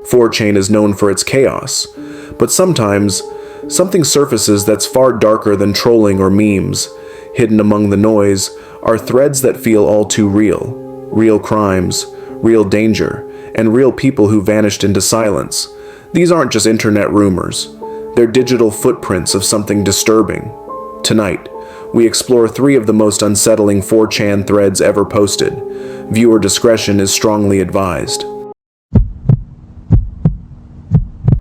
4chan is known for its chaos, but sometimes something surfaces that's far darker than trolling or memes. Hidden among the noise are threads that feel all too real. Real crimes, real danger, and real people who vanished into silence. These aren't just internet rumors. They're digital footprints of something disturbing. Tonight, we explore 3 of the most unsettling 4chan threads ever posted. Viewer discretion is strongly advised.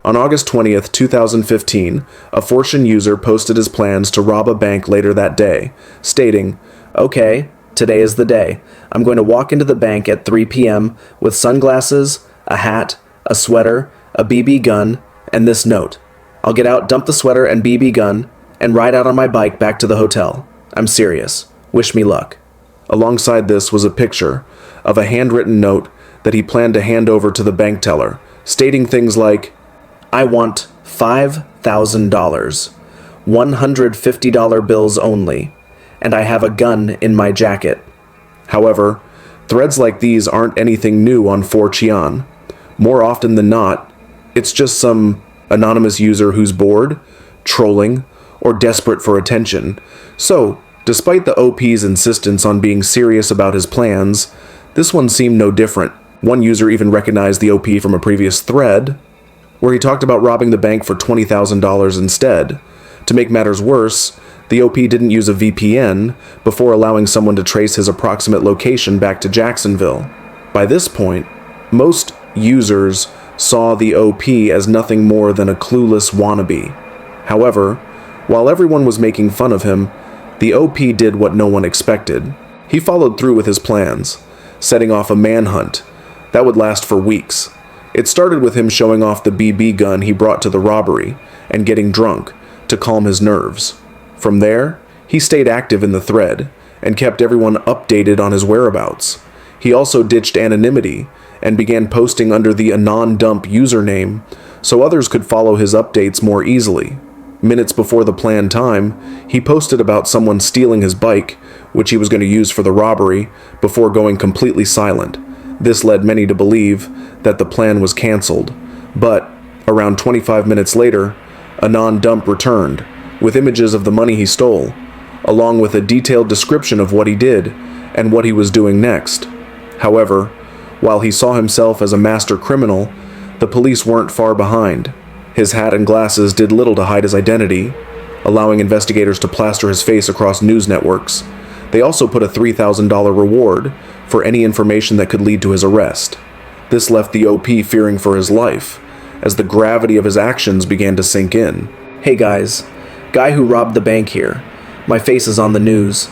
On August 20th, 2015, a 4chan user posted his plans to rob a bank later that day, stating, "Okay, today is the day. I'm going to walk into the bank at 3 p.m. with sunglasses, a hat, a sweater, a BB gun, and this note. I'll get out, dump the sweater and BB gun, and ride out on my bike back to the hotel. I'm serious. Wish me luck." Alongside this was a picture of a handwritten note that he planned to hand over to the bank teller, stating things like, "I want $5,000, $150 bills only, and I have a gun in my jacket." However, threads like these aren't anything new on 4chan. More often than not, it's just some anonymous user who's bored, trolling, or desperate for attention. So, despite the OP's insistence on being serious about his plans, this one seemed no different. One user even recognized the OP from a previous thread, where he talked about robbing the bank for $20,000 instead. To make matters worse, the OP didn't use a VPN before allowing someone to trace his approximate location back to Jacksonville. By this point, most users saw the OP as nothing more than a clueless wannabe. However, while everyone was making fun of him, the OP did what no one expected. He followed through with his plans, setting off a manhunt that would last for weeks. It started with him showing off the BB gun he brought to the robbery and getting drunk to calm his nerves. From there, he stayed active in the thread and kept everyone updated on his whereabouts. He also ditched anonymity and began posting under the AnonDump username so others could follow his updates more easily. Minutes before the planned time, he posted about someone stealing his bike, which he was going to use for the robbery, before going completely silent. This led many to believe that the plan was cancelled, but around 25 minutes later, AnonDump returned with images of the money he stole, along with a detailed description of what he did and what he was doing next. However, while he saw himself as a master criminal, the police weren't far behind. His hat and glasses did little to hide his identity, allowing investigators to plaster his face across news networks. They also put a $3,000 reward for any information that could lead to his arrest. This left the OP fearing for his life, as the gravity of his actions began to sink in. "Hey guys, guy who robbed the bank here. My face is on the news,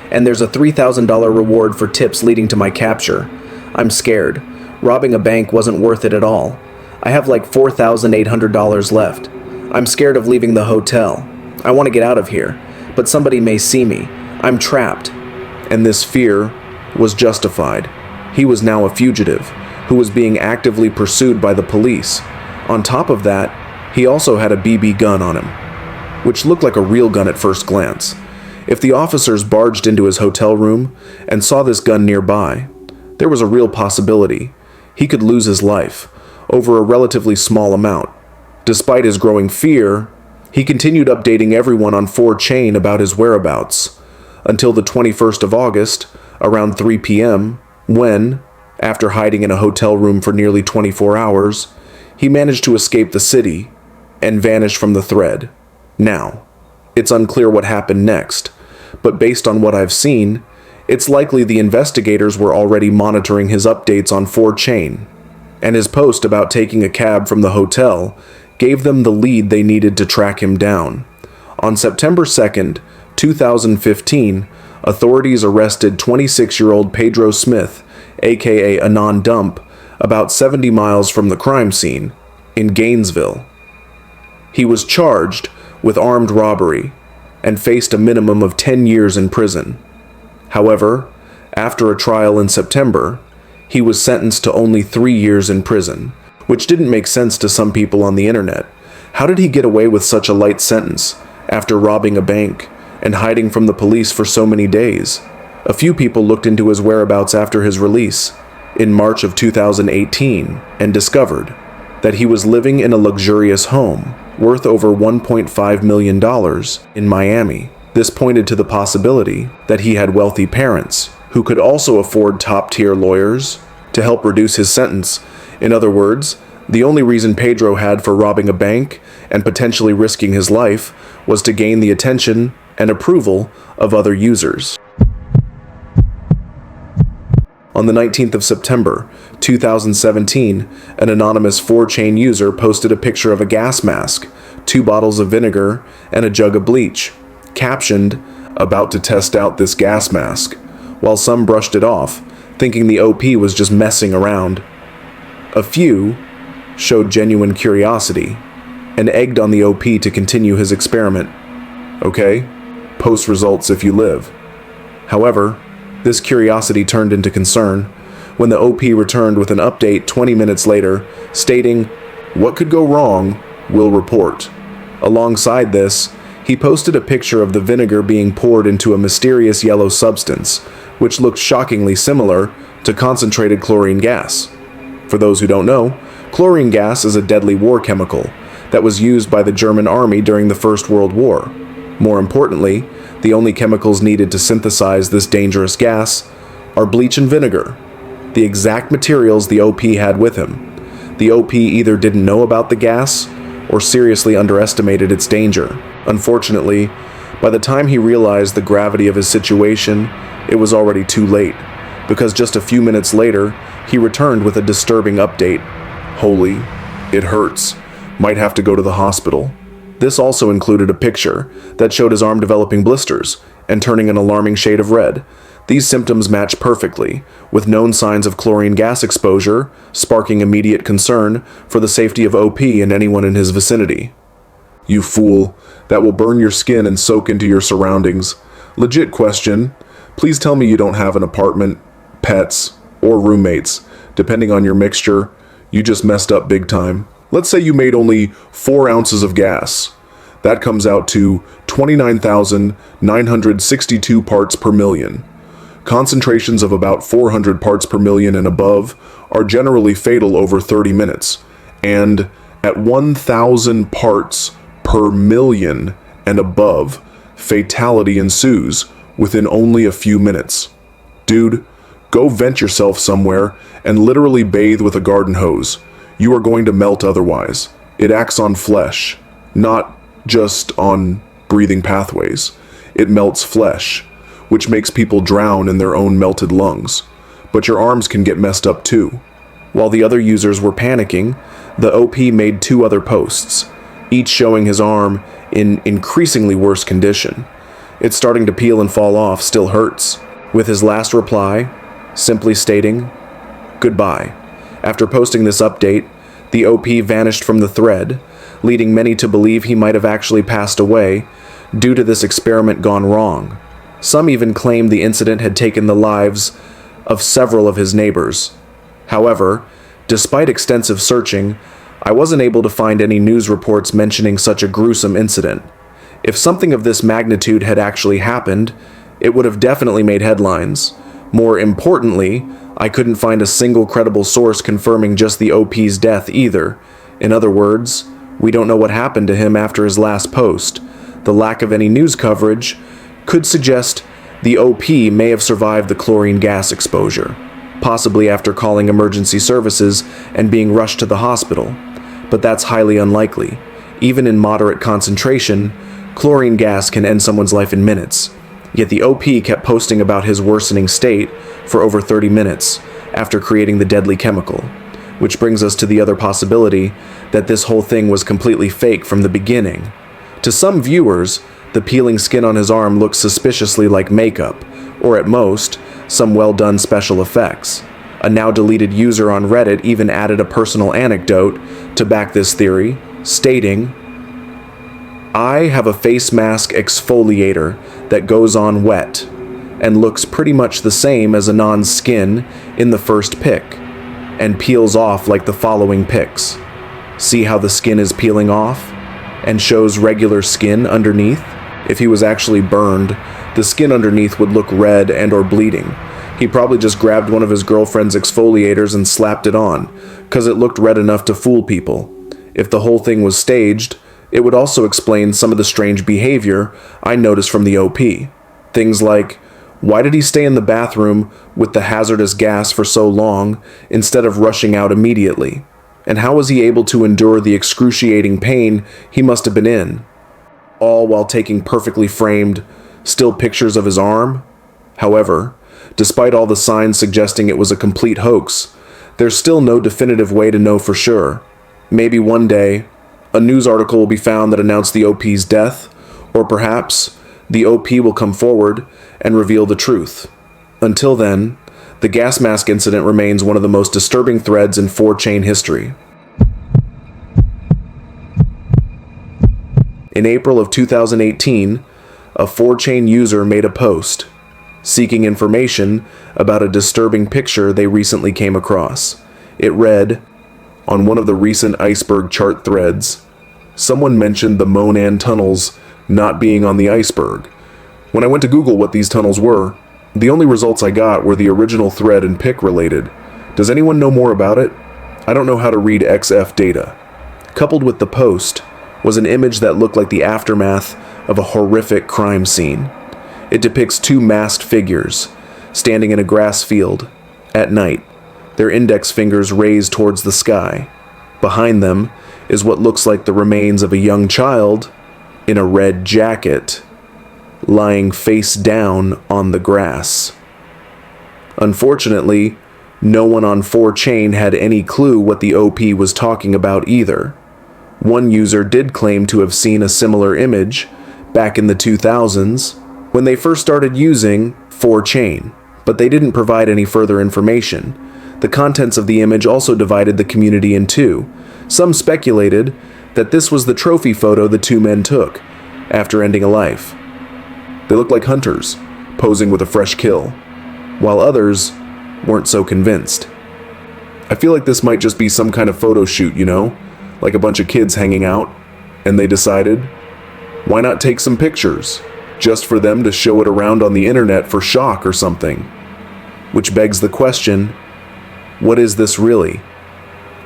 and there's a $3,000 reward for tips leading to my capture. I'm scared. Robbing a bank wasn't worth it at all. I have like $4,800 left. I'm scared of leaving the hotel. I want to get out of here, but somebody may see me. I'm trapped." And this fear was justified. He was now a fugitive who was being actively pursued by the police. On top of that, he also had a BB gun on him, which looked like a real gun at first glance. If the officers barged into his hotel room and saw this gun nearby, there was a real possibility he could lose his life over a relatively small amount. Despite his growing fear, he continued updating everyone on 4chan about his whereabouts, until the 21st of August, around 3 p.m., when, after hiding in a hotel room for nearly 24 hours, he managed to escape the city and vanish from the thread. Now, it's unclear what happened next, but based on what I've seen, it's likely the investigators were already monitoring his updates on 4chan, and his post about taking a cab from the hotel gave them the lead they needed to track him down. On September 2nd, 2015, authorities arrested 26-year-old Pedro Smith, aka AnonDump, about 70 miles from the crime scene, in Gainesville. He was charged with armed robbery and faced a minimum of 10 years in prison. However, after a trial in September, he was sentenced to only 3 years in prison, which didn't make sense to some people on the internet. How did he get away with such a light sentence after robbing a bank and hiding from the police for so many days? A few people looked into his whereabouts after his release in March of 2018 and discovered that he was living in a luxurious home worth over $1.5 million in Miami. This pointed to the possibility that he had wealthy parents who could also afford top-tier lawyers to help reduce his sentence. In other words, the only reason Pedro had for robbing a bank and potentially risking his life was to gain the attention and approval of other users. On the 19th of September, 2017, an anonymous 4chan user posted a picture of a gas mask, 2 bottles of vinegar, and a jug of bleach, captioned, "About to test out this gas mask," while some brushed it off, thinking the OP was just messing around. A few showed genuine curiosity and egged on the OP to continue his experiment. Okay, post results if you live. However, this curiosity turned into concern when the OP returned with an update 20 minutes later, stating, "What could go wrong, we'll report." Alongside this, he posted a picture of the vinegar being poured into a mysterious yellow substance, which looked shockingly similar to concentrated chlorine gas. For those who don't know, chlorine gas is a deadly war chemical that was used by the German army during the First World War. More importantly, the only chemicals needed to synthesize this dangerous gas are bleach and vinegar, the exact materials the OP had with him. The OP either didn't know about the gas or seriously underestimated its danger. Unfortunately, by the time he realized the gravity of his situation, it was already too late, because just a few minutes later, he returned with a disturbing update. "Holy, it hurts. Might have to go to the hospital." This also included a picture that showed his arm developing blisters and turning an alarming shade of red. These symptoms match perfectly with known signs of chlorine gas exposure, sparking immediate concern for the safety of OP and anyone in his vicinity. "You fool, that will burn your skin and soak into your surroundings. Legit question, please tell me you don't have an apartment, pets, or roommates. Depending on your mixture, you just messed up big time. Let's say you made only 4 ounces of gas. That comes out to 29,962 parts per million. Concentrations of about 400 parts per million and above are generally fatal over 30 minutes, and at 1,000 parts per million and above, fatality ensues within only a few minutes. Dude, go vent yourself somewhere and literally bathe with a garden hose. You are going to melt otherwise. It acts on flesh, not just on breathing pathways. It melts flesh, which makes people drown in their own melted lungs. But your arms can get messed up too." While the other users were panicking, the OP made 2 other posts, each showing his arm in increasingly worse condition. "It's starting to peel and fall off, still hurts," with his last reply simply stating, "Goodbye." After posting this update, the OP vanished from the thread, leading many to believe he might have actually passed away due to this experiment gone wrong. Some even claimed the incident had taken the lives of several of his neighbors. However, despite extensive searching, I wasn't able to find any news reports mentioning such a gruesome incident. If something of this magnitude had actually happened, it would have definitely made headlines. More importantly, I couldn't find a single credible source confirming just the OP's death either. In other words, we don't know what happened to him after his last post. The lack of any news coverage could suggest the OP may have survived the chlorine gas exposure, possibly after calling emergency services and being rushed to the hospital. But that's highly unlikely. Even in moderate concentration, chlorine gas can end someone's life in minutes. Yet the OP kept posting about his worsening state for over 30 minutes after creating the deadly chemical, which brings us to the other possibility that this whole thing was completely fake from the beginning. To some viewers, the peeling skin on his arm looks suspiciously like makeup, or at most, some well-done special effects. A now-deleted user on Reddit even added a personal anecdote to back this theory, stating, "I have a face mask exfoliator that goes on wet and looks pretty much the same as Anon's skin in the first pic and peels off like the following pics. See how the skin is peeling off and shows regular skin underneath? If he was actually burned, the skin underneath would look red and or bleeding. He probably just grabbed one of his girlfriend's exfoliators and slapped it on. because it looked red enough to fool people. If the whole thing was staged, it would also explain some of the strange behavior I noticed from the OP. Things like, why did he stay in the bathroom with the hazardous gas for so long instead of rushing out immediately? And how was he able to endure the excruciating pain he must have been in? All while taking perfectly framed, still pictures of his arm? However, despite all the signs suggesting it was a complete hoax, there's still no definitive way to know for sure. Maybe one day, a news article will be found that announced the OP's death, or perhaps the OP will come forward and reveal the truth. Until then, the gas mask incident remains one of the most disturbing threads in 4chan history. In April of 2018, a 4chan user made a post seeking information about a disturbing picture they recently came across. It read, on one of the recent iceberg chart threads, someone mentioned the Monan tunnels not being on the iceberg. When I went to Google what these tunnels were, the only results I got were the original thread and pic related. Does anyone know more about it? I don't know how to read XF data. Coupled with the post was an image that looked like the aftermath of a horrific crime scene. It depicts two masked figures standing in a grass field at night, their index fingers raised towards the sky. Behind them is what looks like the remains of a young child in a red jacket, lying face down on the grass. Unfortunately, no one on 4chan had any clue what the OP was talking about either. One user did claim to have seen a similar image back in the 2000s when they first started using 4chan, but they didn't provide any further information. The contents of the image also divided the community in two. Some speculated that this was the trophy photo the two men took after ending a life. They looked like hunters, posing with a fresh kill, while others weren't so convinced. I feel like this might just be some kind of photo shoot, you know? Like a bunch of kids hanging out, and they decided, why not take some pictures, just for them to show it around on the internet for shock or something? Which begs the question, what is this really?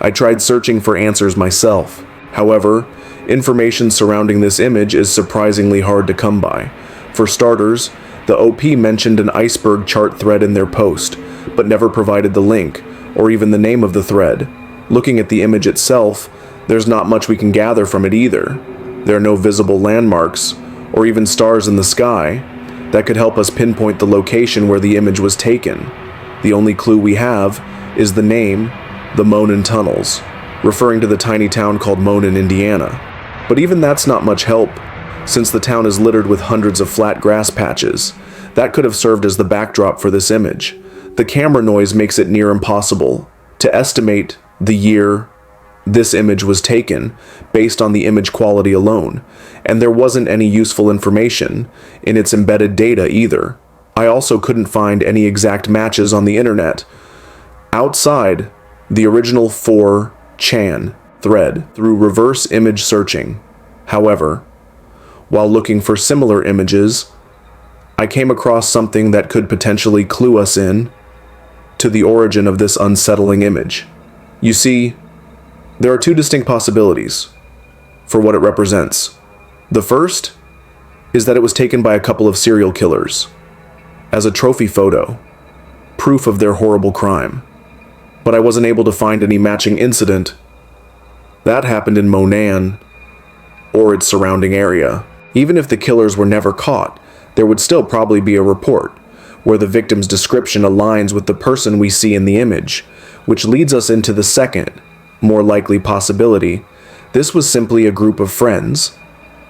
I tried searching for answers myself. However, information surrounding this image is surprisingly hard to come by. For starters, the OP mentioned an iceberg chart thread in their post, but never provided the link, or even the name of the thread. Looking at the image itself, there's not much we can gather from it either. There are no visible landmarks, or even stars in the sky, that could help us pinpoint the location where the image was taken. The only clue we have is the name, the Monan Tunnels, referring to the tiny town called Monan, Indiana. But even that's not much help, since the town is littered with hundreds of flat grass patches. That could have served as the backdrop for this image. The camera noise makes it near impossible to estimate the year this image was taken based on the image quality alone, and there wasn't any useful information in its embedded data either. I also couldn't find any exact matches on the internet outside the original 4chan thread through reverse image searching. However, while looking for similar images, I came across something that could potentially clue us in to the origin of this unsettling image. You see, there are two distinct possibilities for what it represents. The first is that it was taken by a couple of serial killers as a trophy photo, proof of their horrible crime. But I wasn't able to find any matching incident that happened in Monan or its surrounding area. Even if the killers were never caught, there would still probably be a report where the victim's description aligns with the person we see in the image, which leads us into the second, more likely possibility. This was simply a group of friends,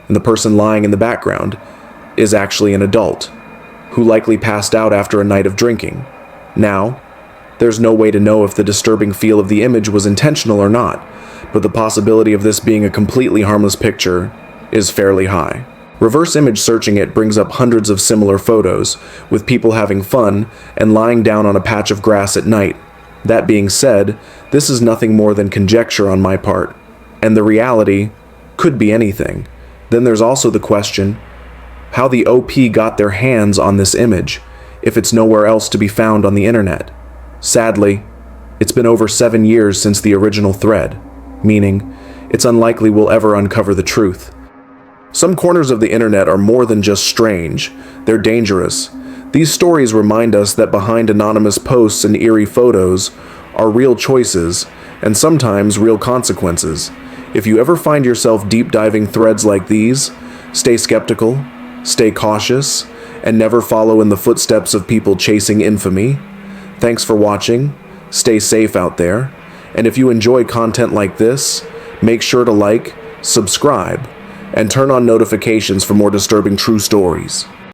and the person lying in the background is actually an adult, who likely passed out after a night of drinking. Now, there's no way to know if the disturbing feel of the image was intentional or not, but the possibility of this being a completely harmless picture is fairly high. Reverse image searching it brings up hundreds of similar photos, with people having fun and lying down on a patch of grass at night. That being said, this is nothing more than conjecture on my part, and the reality could be anything. Then there's also the question, how the OP got their hands on this image, if it's nowhere else to be found on the internet. Sadly, It's been over 7 years since the original thread, meaning it's unlikely we'll ever uncover the truth. Some corners of the internet are more than just strange, they're dangerous. These stories remind us that behind anonymous posts and eerie photos are real choices, and sometimes real consequences. If you ever find yourself deep diving threads like these, stay skeptical, stay cautious, and never follow in the footsteps of people chasing infamy. Thanks for watching, stay safe out there, and if you enjoy content like this, make sure to like, subscribe, and turn on notifications for more disturbing true stories.